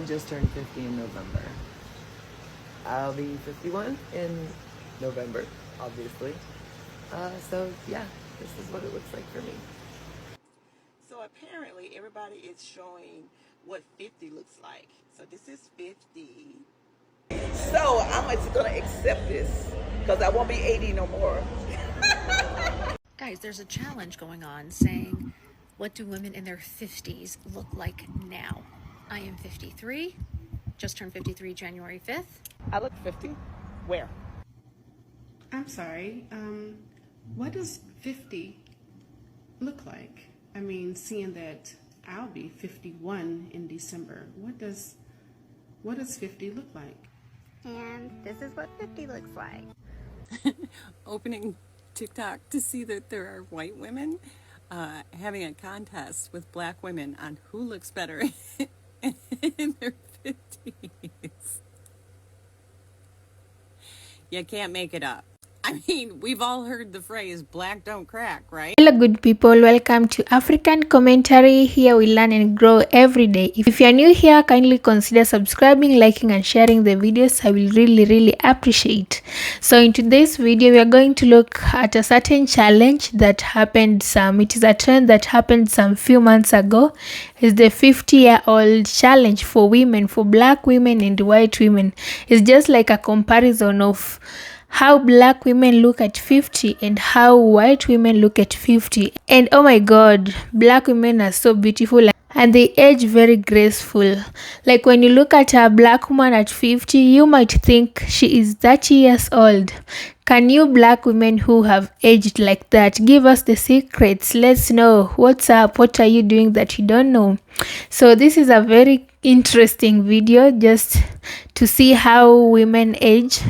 I just turned 50 in November. I'll be 51 in November, obviously. So yeah, this is what it looks like for me. So apparently everybody is showing what 50 looks like. So this is 50. So I'm just gonna accept this because I won't be 80 no more. Guys, there's a challenge going on saying, what do women in their 50s look like now? I am 53, just turned 53 January 5th. I look 50. Where? I'm sorry. What does 50 look like? I mean, seeing that I'll be 51 in December, what does 50 look like? And this is what 50 looks like. Opening TikTok to see that there are white women having a contest with black women on who looks better in their 50s. You can't make it up. I mean, we've all heard the phrase black don't crack, right? Hello good people, welcome to African Commentary. Here we learn and grow every day. If you are new here, kindly consider subscribing, liking and sharing the videos. I will really appreciate. So in today's video we are going to look at a certain challenge that happened it is a trend that happened some few months ago. It's the 50-year-old challenge for women, for black women and white women. It's just like a comparison of how black women look at 50 and how white women look at 50. And oh my god, black women are so beautiful and they age very graceful. Like when you look at a black woman at 50, you might think she is 30 years old. Can you black women who have aged like that give us the secrets? Let's know what's up. What are you doing that you don't know? So this is a very interesting video just to see how women age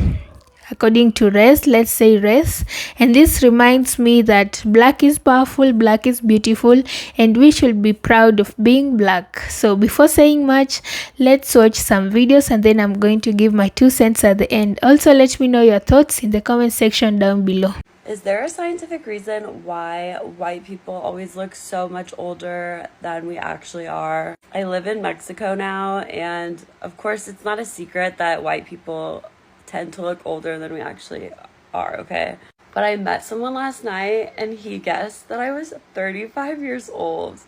according to race. Let's say race. And this reminds me that black is powerful, black is beautiful, and we should be proud of being black. So before saying much, let's watch some videos and then I'm going to give my 2 cents at the end. Also, let me know your thoughts in the comment section down below. Is there a scientific reason why white people always look so much older than we actually are? I live in Mexico now, and of course it's not a secret that white people tend to look older than we actually are, okay? But I met someone last night and he guessed that I was 35 years old.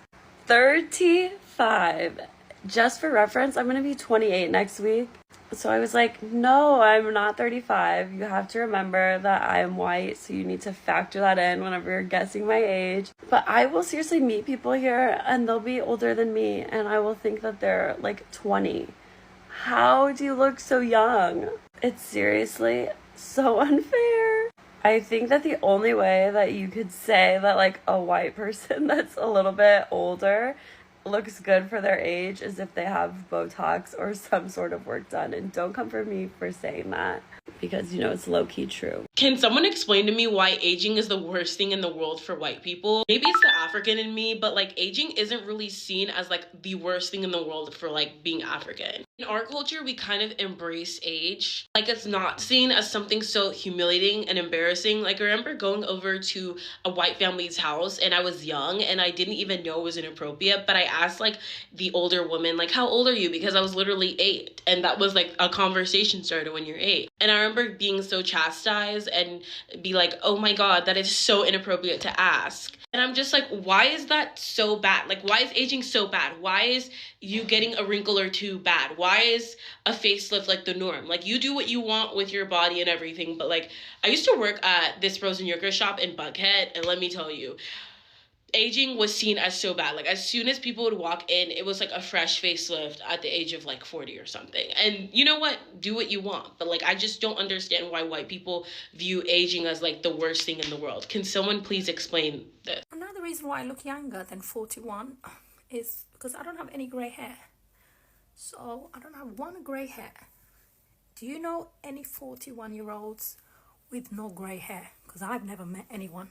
35. Just for reference, I'm gonna be 28 next week. So I was like, no, I'm not 35. You have to remember that I am white, so you need to factor that in whenever you're guessing my age. But I will seriously meet people here and they'll be older than me and I will think that they're like 20. How do you look so young? It's seriously so unfair. I think that the only way that you could say that like a white person that's a little bit older looks good for their age is if they have Botox or some sort of work done. And don't come for me for saying that because, you know, it's low-key true. Can someone explain to me why aging is the worst thing in the world for white people? Maybe it's the African in me, but like aging isn't really seen as like the worst thing in the world for like being African. In our culture, we kind of embrace age. Like it's not seen as something so humiliating and embarrassing. Like I remember going over to a white family's house and I was young and I didn't even know it was inappropriate, but I asked like the older woman, like, how old are you? Because I was literally 8. And that was like a conversation starter when you're 8. And I remember being so chastised and be like, oh my God, that is so inappropriate to ask. And I'm just like, why is that so bad? Like, why is aging so bad? Why is you getting a wrinkle or two bad? Why is a facelift like the norm? Like, you do what you want with your body and everything. But like, I used to work at this frozen yogurt shop in Buckhead. And let me tell you, aging was seen as so bad. Like as soon as people would walk in, it was like a fresh facelift at the age of like 40 or something. And you know what? Do what you want. But like I just don't understand why white people view aging as like the worst thing in the world. Can someone please explain this? Another reason why I look younger than 41 is because I don't have any grey hair. So I don't have one grey hair. Do you know any 41-year-olds with no grey hair? Because I've never met anyone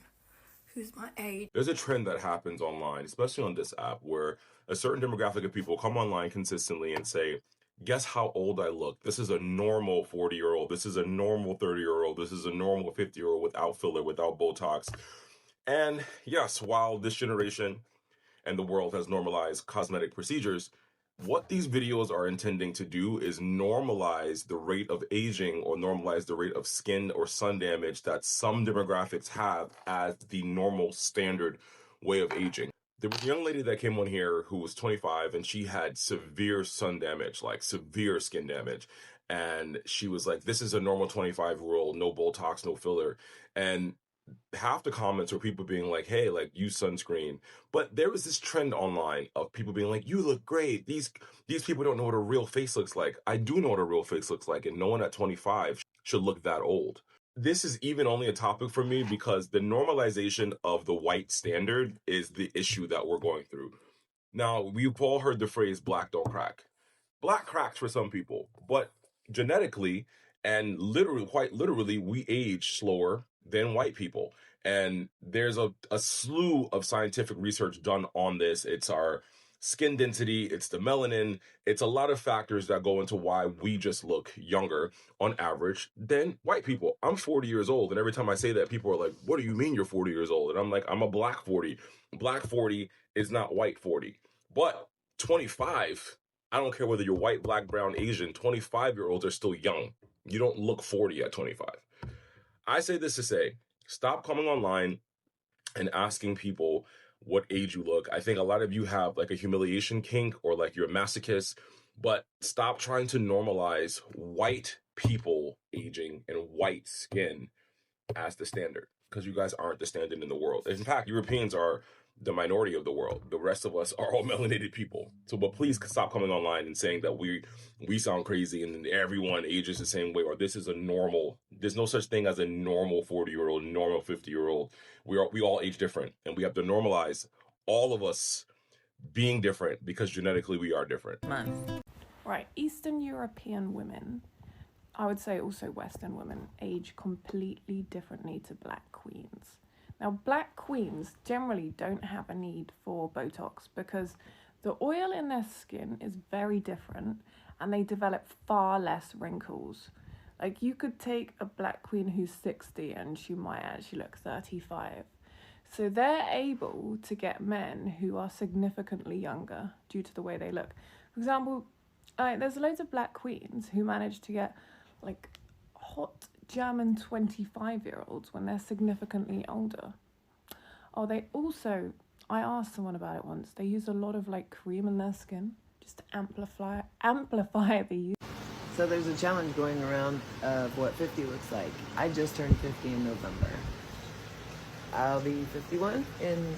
who's my age. There's a trend that happens online, especially on this app, where a certain demographic of people come online consistently and say, guess how old I look. This is a normal 40-year-old. This is a normal 30-year-old. This is a normal 50-year-old without filler, without Botox. And yes, while this generation and the world has normalized cosmetic procedures, What these videos are intending to do is normalize the rate of aging or normalize the rate of skin or sun damage that some demographics have as the normal standard way of aging. There was a young lady that came on here who was 25 and she had severe sun damage, like severe skin damage. And she was like, this is a normal 25-year-old, no Botox, no filler. And half the comments were people being like, hey, like, use sunscreen. But there was this trend online of people being like, you look great. These people don't know what a real face looks like. I do know what a real face looks like, and no one at 25 should look that old. This is even only a topic for me because the normalization of the white standard is the issue that we're going through. Now, we've all heard the phrase black don't crack. Black cracks for some people, but genetically and literally, quite literally, we age slower than white people. And there's a slew of scientific research done on this. It's our skin density, it's the melanin, it's a lot of factors that go into why we just look younger on average than white people. I'm 40 years old, and every time I say that, people are like, what do you mean you're 40 years old? And I'm like, I'm a black 40. Black 40 is not white 40. But 25, I don't care whether you're white, black, brown, Asian, 25-year-olds are still young. You don't look 40 at 25. I say this to say, stop coming online and asking people what age you look. I think a lot of you have like a humiliation kink or like you're a masochist, but stop trying to normalize white people aging and white skin as the standard, because you guys aren't the standard in the world. In fact, Europeans are the minority of the world. The rest of us are all melanated people. So, but please stop coming online and saying that we sound crazy and everyone ages the same way, or this is a normal. There's no such thing as a normal 40-year-old, normal 50-year-old. We all age different, and we have to normalize all of us being different because genetically we are different. Right, Eastern European women, I would say also Western women, age completely differently to black queens. Now, black queens generally don't have a need for Botox because the oil in their skin is very different and they develop far less wrinkles. Like, you could take a black queen who's 60 and she might actually look 35. So they're able to get men who are significantly younger due to the way they look. For example, there's loads of black queens who manage to get like hot German 25-year-olds when they're significantly older. Oh, I asked someone about it once, they use a lot of like cream in their skin just to amplify the use. So there's a challenge going around of what 50 looks like. I just turned 50 in November. I'll be 51 in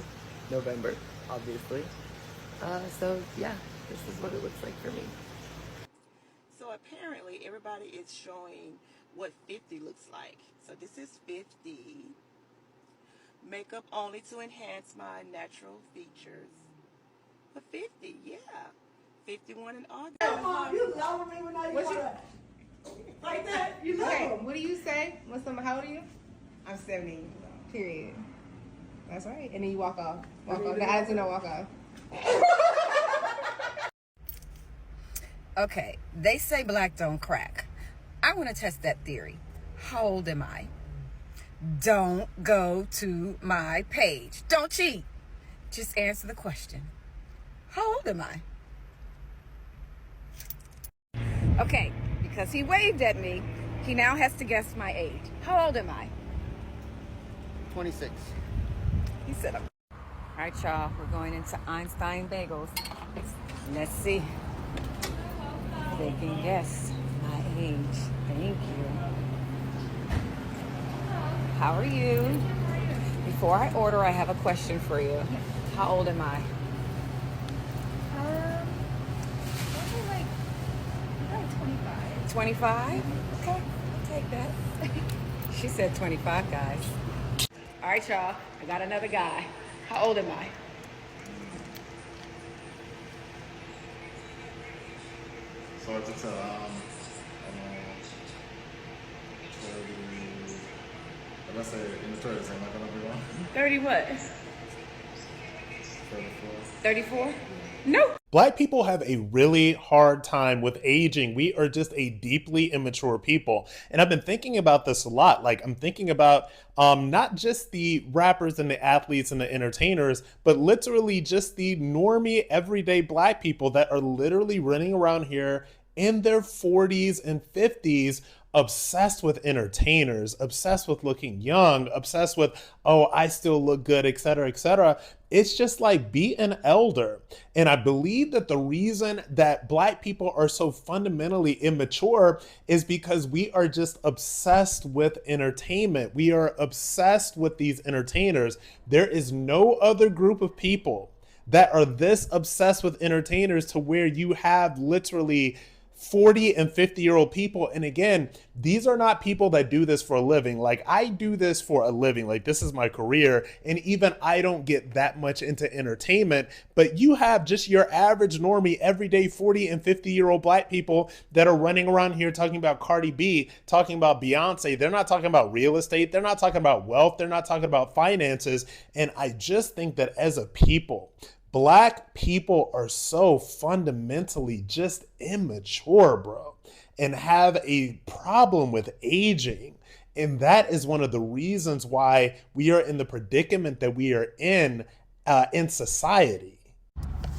November, obviously. So yeah, this is what it looks like for me. So apparently everybody is showing what 50 looks like. So this is 50. Makeup only to enhance my natural features. But 50, yeah. 51 in August. Like that, you know. Okay, what do you say? How old are you? I'm 70. Period. That's right. And then you walk off. Walk off. The eyes do not walk off. Okay, they say black don't crack. I want to test that theory. How old am I? Don't go to my page. Don't cheat. Just answer the question. How old am I? Okay, because he waved at me, he now has to guess my age. How old am I? 26. He said, all right, y'all, we're going into Einstein Bagels. Let's see if they can guess my age. Thank you. How are you? Before I order, I have a question for you. How old am I? Probably like 25. 25? Okay, I'll take that. She said 25, guys. All right, y'all, I got another guy. How old am I? So hard to tell. 30. Let's say in the 30s, am I gonna be wrong? 30 what? 34. 34? Nope. Black people have a really hard time with aging. We are just a deeply immature people. And I've been thinking about this a lot. Like, I'm thinking about not just the rappers and the athletes and the entertainers, but literally just the normie, everyday Black people that are literally running around here in their 40s and 50s, obsessed with entertainers, obsessed with looking young, obsessed with, oh, I still look good, et cetera, et cetera. It's just like, be an elder. And I believe that the reason that Black people are so fundamentally immature is because we are just obsessed with entertainment. We are obsessed with these entertainers. There is no other group of people that are this obsessed with entertainers to where you have literally 40 and 50-year-old people. And again, these are not people that do this for a living. Like, I do this for a living. Like, this is my career. And even I don't get that much into entertainment. But you have just your average normie, everyday 40 and 50-year-old Black people that are running around here talking about Cardi B, talking about Beyonce. They're not talking about real estate. They're not talking about wealth. They're not talking about finances. And I just think that as a people, Black people are so fundamentally just immature, bro, and have a problem with aging. And that is one of the reasons why we are in the predicament that we are in society.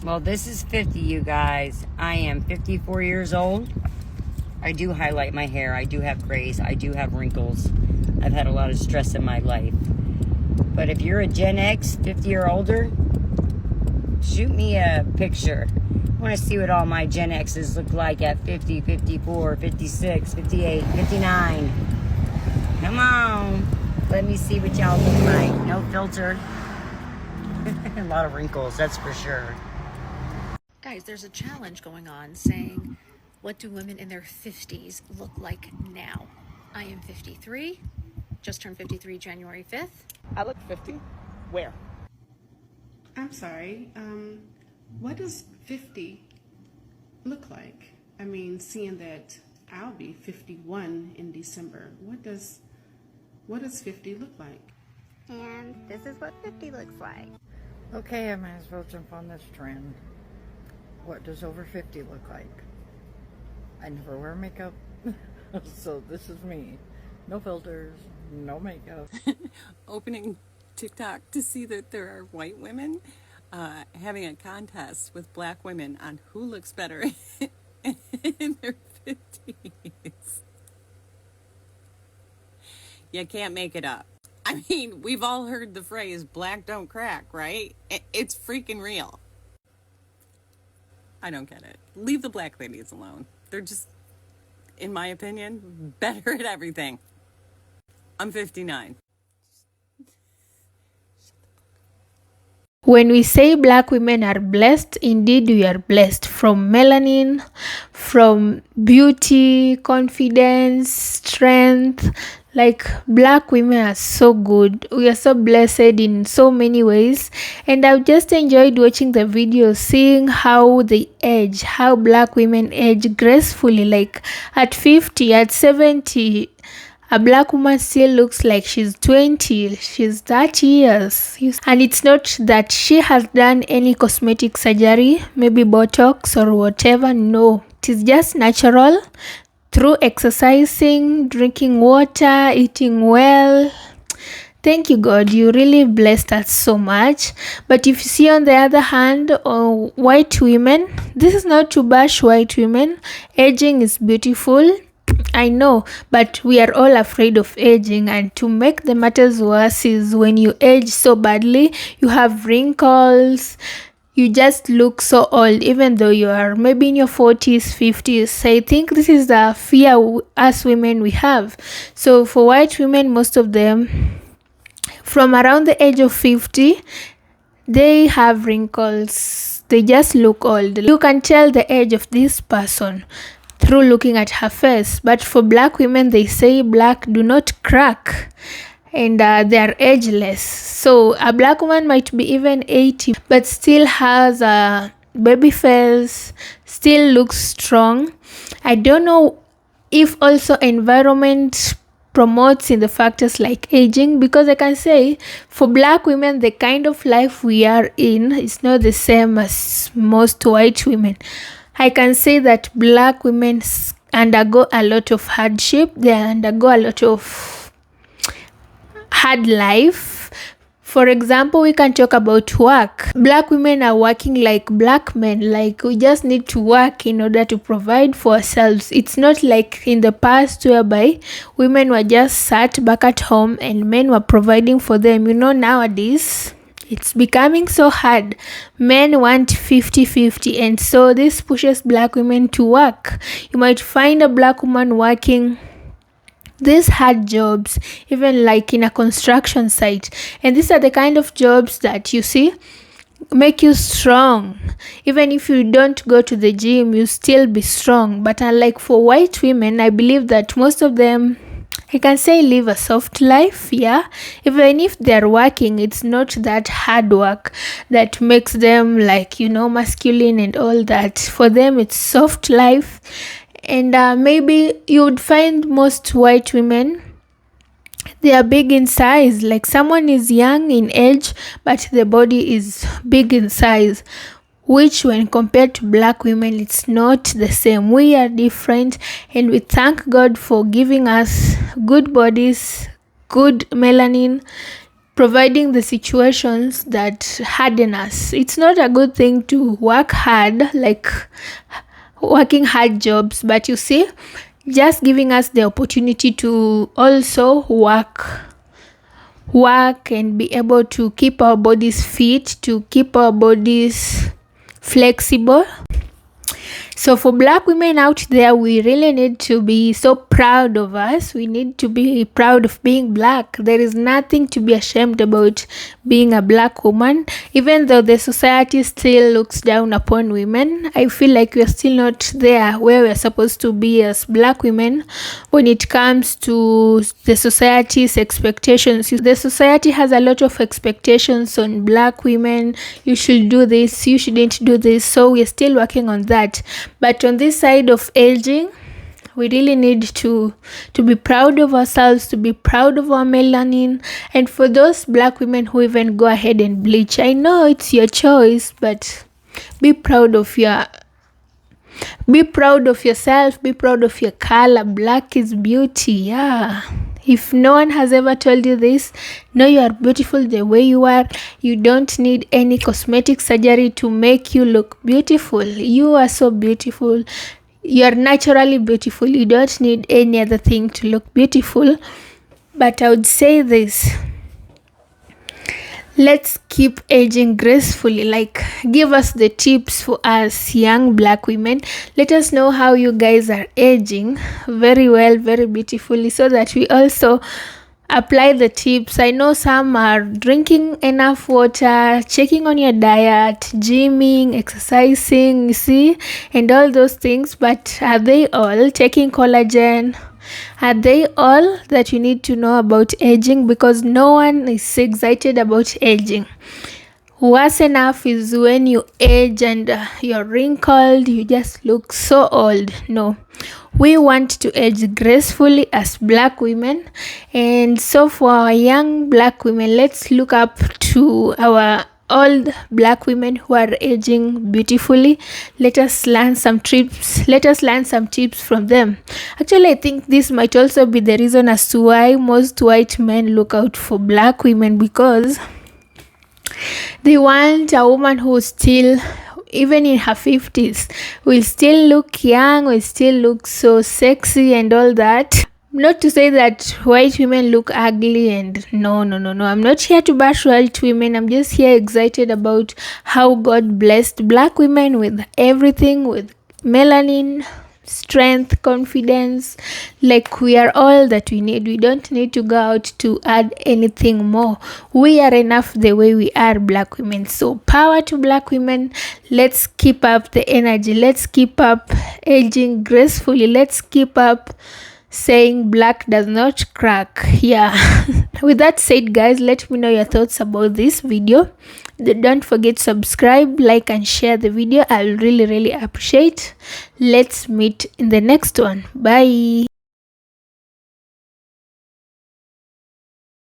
Well, this is 50, you guys. I am 54 years old. I do highlight my hair. I do have grays. I do have wrinkles. I've had a lot of stress in my life. But if you're a Gen X, 50 or older, shoot me a picture. I want to see what all my Gen X's look like at 50, 54, 56, 58, 59. Come on. Let me see what y'all look like. No filter. A lot of wrinkles, that's for sure. Guys, there's a challenge going on saying, what do women in their 50s look like now? I am 53, just turned 53 January 5th. I look 50? Where? I'm sorry, what does 50 look like? I mean, seeing that I'll be 51 in December, what does 50 look like? And this is what 50 looks like. Okay, I might as well jump on this trend. What does over 50 look like? I never wear makeup, so this is me. No filters, no makeup. Opening TikTok to see that there are white women having a contest with black women on who looks better in their 50s. You can't make it up. I mean, we've all heard the phrase, black don't crack, right? It's freaking real. I don't get it. Leave the black ladies alone. They're just, in my opinion, better at everything. I'm 59. When we say Black women are blessed, indeed we are blessed, from melanin, from beauty, confidence, strength. Like, Black women are so good. We are so blessed in so many ways. And I've just enjoyed watching the video, seeing how they age, how Black women age gracefully. Like, at 50, at 70, a Black woman still looks like she's 20, she's 30 years. And it's not that she has done any cosmetic surgery, maybe Botox or whatever. No, it is just natural through exercising, drinking water, eating well. Thank you, God. You really blessed us so much. But if you see, on the other hand, white women, this is not to bash white women. Aging is beautiful, I know, but we are all afraid of aging. And to make the matters worse is when you age so badly, you have wrinkles, you just look so old, even though you are maybe in your 40s, 50s. I think this is the fear us women we have. So for white women, most of them, from around the age of 50, they have wrinkles. They just look old. You can tell the age of this person through looking at her face. But for Black women, they say black do not crack, and they are ageless. So a Black woman might be even 80 but still has a baby face, still looks strong. I don't know if also environment promotes in the factors like aging, because I can say for black women the kind of life we are in is not the same as most white women. I can say that black women undergo a lot of hardship, they undergo a lot of hard life. For example, we can talk about work. Black women are working like black men, like we just need to work in order to provide for ourselves. It's not like in the past whereby women were just sat back at home and men were providing for them. Nowadays it's becoming so hard. Men want 50-50, and so this pushes black women to work. You might find a black woman working these hard jobs, even like in a construction site, and these are the kind of jobs that you see make you strong. Even if you don't go to the gym, you still be strong. But unlike for white women, I believe that most of them, I can say, live a soft life. Yeah, even if they're working, it's not that hard work that makes them like masculine and all that. For them it's soft life. And maybe you would find most white women, they are big in size. Like someone is young in age, but the body is big in size, which when compared to black women, it's not the same. We are different, and we thank God for giving us good bodies, good melanin, providing the situations that harden us. It's not a good thing to work hard, like working hard jobs, but you see, just giving us the opportunity to also work and be able to keep our bodies fit, to keep our bodies flexible. So for black women out there, we really need to be so proud of us. We need to be proud of being black. There is nothing to be ashamed about being a black woman. Even though the society still looks down upon women, I feel like we're still not there where we're supposed to be as black women when it comes to the society's expectations. The society has a lot of expectations on black women. You should do this, you shouldn't do this. So we're still working on that. But on this side of aging, we really need to be proud of ourselves, to be proud of our melanin. And for those black women who even go ahead and bleach, I know it's your choice, but be proud of yourself, be proud of your color. Black is beauty. Yeah, if no one has ever told you this, know you are beautiful the way you are. You don't need any cosmetic surgery to make you look beautiful. You are so beautiful. You are naturally beautiful. You don't need any other thing to look beautiful. But I would say this: let's keep aging gracefully. Like, give us the tips for us young black women. Let us know how you guys are aging very well, very beautifully, so that we also apply the tips. I know some are drinking enough water, checking on your diet, gymming, exercising, you see, and all those things. But are they all taking collagen? Are they all that you need to know about aging? Because no one is excited about aging. Worse enough is when you age and you're wrinkled, you just look so old. No, we want to age gracefully as black women. And so for our young black women, let's look up to our old black women who are aging beautifully. Let us learn some tips from them. Actually, I think this might also be the reason as to why most white men look out for black women, because they want a woman who still, even in her 50s, will still look young, will still look so sexy and all that. Not to say that white women look ugly, and no. I'm not here to bash white women. I'm just here excited about how God blessed black women with everything, with melanin, strength, confidence. Like, we are all that we need. We don't need to go out to add anything more. We are enough the way we are, black women. So power to black women. Let's keep up the energy. Let's keep up aging gracefully. Let's keep up saying black does not crack. Yeah. With that said, guys, let me know your thoughts about this video. Don't forget to subscribe, like, and share the video. I'll really appreciate. Let's meet in the next one. Bye.